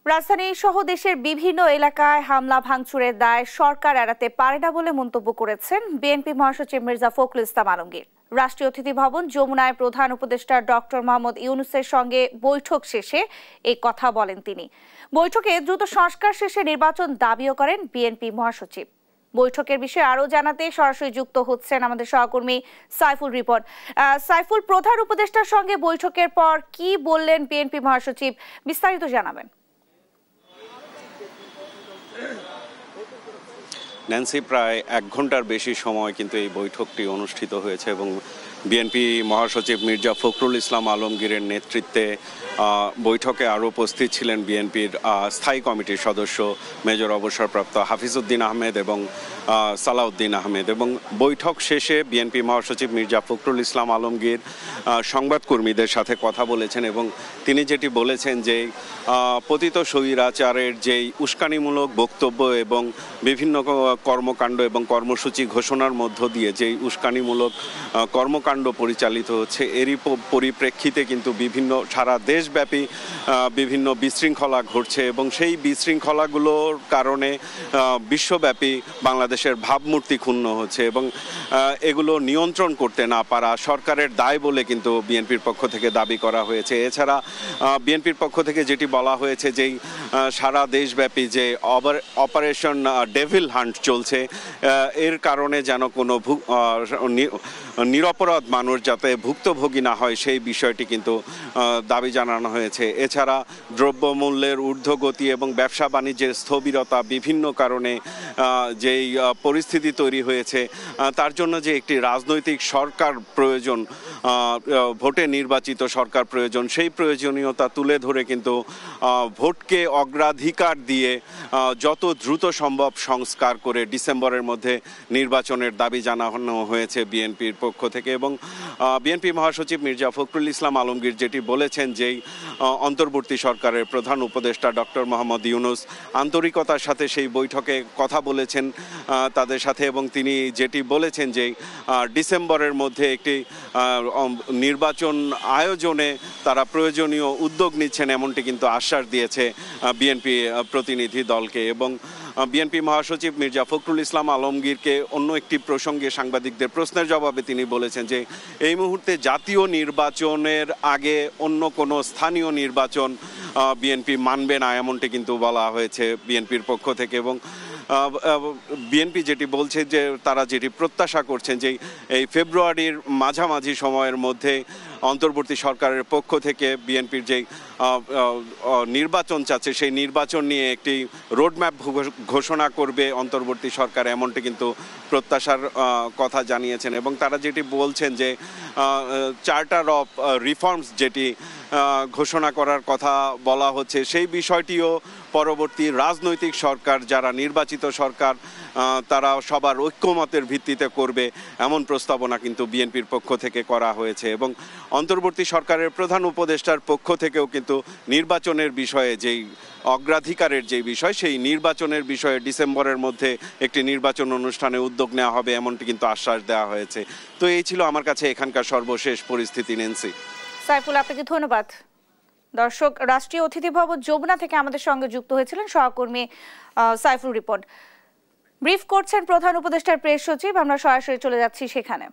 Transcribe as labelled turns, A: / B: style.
A: রাজধানী সহ দেশের বিভিন্ন এলাকায় হামলা ভাঙচুরের দায় সরকার এড়াতে পারে না বলে মন্তব্য করেছেন বিএনপি মহাসচিব মির্জা ফখরুল ইসলাম আলমগীর। রাষ্ট্রীয় অতিথি ভবন যমুনায় প্রধান উপদেষ্টা ডক্টর মোহাম্মদ ইউনূসের সঙ্গে বৈঠক শেষে এই কথা বলেন তিনি। বৈঠকে দ্রুত সংস্কার শেষে নির্বাচন দাবিও করেন বিএনপি মহাসচিব। বৈঠকের বিষয়ে আরো জানাতে সরাসরি যুক্ত হচ্ছেন আমাদের সহকর্মী সাইফুল রিপন। সাইফুল, প্রধান উপদেষ্টার সঙ্গে বৈঠকের পর কি বললেন বিএনপি মহাসচিব, বিস্তারিত জানাবেন।
B: ন্যান্সি, প্রায় 1 ঘন্টার বেশি সময় কিন্তু এই বৈঠকটি অনুষ্ঠিত হয়েছে এবং বিএনপি মহাসচিব মির্জা ফখরুল ইসলাম আলমগীরের নেতৃত্বে বৈঠকে আরও উপস্থিত ছিলেন বিএনপির স্থায়ী কমিটির সদস্য মেজর অবসরপ্রাপ্ত হাফিজউদ্দিন আহমেদ এবং সালাউদ্দিন আহমেদ। এবং বৈঠক শেষে বিএনপি মহাসচিব মির্জা ফখরুল ইসলাম আলমগীর সংবাদকর্মীদের সাথে কথা বলেছেন এবং তিনি যেটি বলেছেন যে পতিত স্বৈরাচারের যেই উস্কানিমূলক বক্তব্য এবং বিভিন্ন কর্মকাণ্ড এবং কর্মসূচি ঘোষণার মধ্য দিয়ে যেই উস্কানিমূলক কর্মকাণ্ড পরিচালিত হচ্ছে, এরই পরিপ্রেক্ষিতে কিন্তু সারা দেশব্যাপী বিভিন্ন বিশৃঙ্খলা ঘটছে এবং সেই বিশৃঙ্খলাগুলোর কারণে বিশ্বব্যাপী বাংলাদেশের ভাবমূর্তি ক্ষুণ্ণ হচ্ছে এবং এগুলো নিয়ন্ত্রণ করতে না পারা সরকারের দায় বলে কিন্তু বিএনপির পক্ষ থেকে দাবি করা হয়েছে। এছাড়া বিএনপির পক্ষ থেকে যেটি বলা হয়েছে যেই সারা দেশব্যাপী যে অপারেশন ডেভিল হান্ট চলছে, এর কারণে যেন কোনো নিরপরাধ মানুষ যাতে ভুক্তভোগী না হয় সেই বিষয়টি কিন্তু দাবি জানানো হয়েছে। এছাড়া দ্রব্যমূল্যের ঊর্ধ্বগতি এবং ব্যবসা বাণিজ্যের স্থবিরতা বিভিন্ন কারণে যেই পরিস্থিতি তৈরি হয়েছে, তার জন্য যে একটি রাজনৈতিক সরকার প্রয়োজন, ভোটে নির্বাচিত সরকার প্রয়োজন, সেই প্রয়োজনীয়তা তুলে ধরে কিন্তু ভোটকে অগ্রাধিকার দিয়ে যত দ্রুত সম্ভব সংস্কার করে ডিসেম্বরের মধ্যে নির্বাচনের দাবি জানানো হয়েছে বিএনপির পক্ষ থেকে। এবং বিএনপি মহাসচিব মির্জা ফখরুল ইসলাম আলমগীর যেটি বলেছেন যেই অন্তর্বর্তী সরকারের প্রধান উপদেষ্টা ডক্টর মোহাম্মদ ইউনূস আন্তরিকতার সাথে সেই বৈঠকে কথা বলেছেন তাদের সাথে এবং তিনি যেটি বলেছেন যে ডিসেম্বরের মধ্যে একটি নির্বাচন আয়োজনে তারা প্রয়োজনীয় উদ্যোগ নিচ্ছেন এমনটি কিন্তু আশ্বাস দিয়েছে বিএনপি প্রতিনিধি দলকে। এবং বিএনপি মহাসচিব মির্জা ফখরুল ইসলাম আলমগীরকে অন্য একটি প্রসঙ্গে সাংবাদিকদের প্রশ্নের জবাবে তিনি বলেছেন যে এই মুহূর্তে জাতীয় নির্বাচনের আগে অন্য কোনো স্থানীয় নির্বাচন বিএনপি মানবে না, এমনটি কিন্তু বলা হয়েছে বিএনপির পক্ষ থেকে। এবং বিএনপি যেটি বলছে যে তারা যেটি প্রত্যাশা করছেন যে এই ফেব্রুয়ারির মাঝামাঝি সময়ের মধ্যে অন্তর্বর্তী সরকারের পক্ষ থেকে বিএনপির যেই নির্বাচন চাচ্ছে সেই নির্বাচন নিয়ে একটি রোডম্যাপ ঘোষণা করবে অন্তর্বর্তী সরকার, এমনটি কিন্তু প্রত্যাশার কথা জানিয়েছেন। এবং তারা যেটি বলছেন যে চার্টার অফ রিফর্মস যেটি ঘোষণা করার কথা বলা হচ্ছে, সেই বিষয়টিও পরবর্তী রাজনৈতিক সরকার যারা নির্বাচিত সরকার তারা সবার ঐক্যমতের ভিত্তিতে করবে এমন প্রস্তাবনা কিন্তু বিএনপির পক্ষ থেকে করা হয়েছে। এবং অন্তর্বর্তী সরকারের প্রধান উপদেষ্টার পক্ষ থেকেও কিন্তু নির্বাচনের বিষয়ে যেই অগ্রাধিকারের যে বিষয়, সেই নির্বাচনের বিষয়ে ডিসেম্বরের মধ্যে একটি নির্বাচন অনুষ্ঠানে উদ্যোগ নেওয়া হবে এমনটি কিন্তু আশ্বাস দেওয়া হয়েছে। তো এই ছিল আমার কাছে এখানকার সর্বশেষ পরিস্থিতি। নেন্সি।
A: সাইফুল, আপনাকে ধন্যবাদ। দর্শক, রাষ্ট্রীয় অতিথি ভবন যমুনা থেকে আমাদের সঙ্গে যুক্ত হয়েছিলেন সহকর্মী সাইফুল রিপন। ব্রিফ করছেন প্রধান উপদেষ্টার প্রেস সচিব, আমরা সরাসরি চলে যাচ্ছি সেখানে।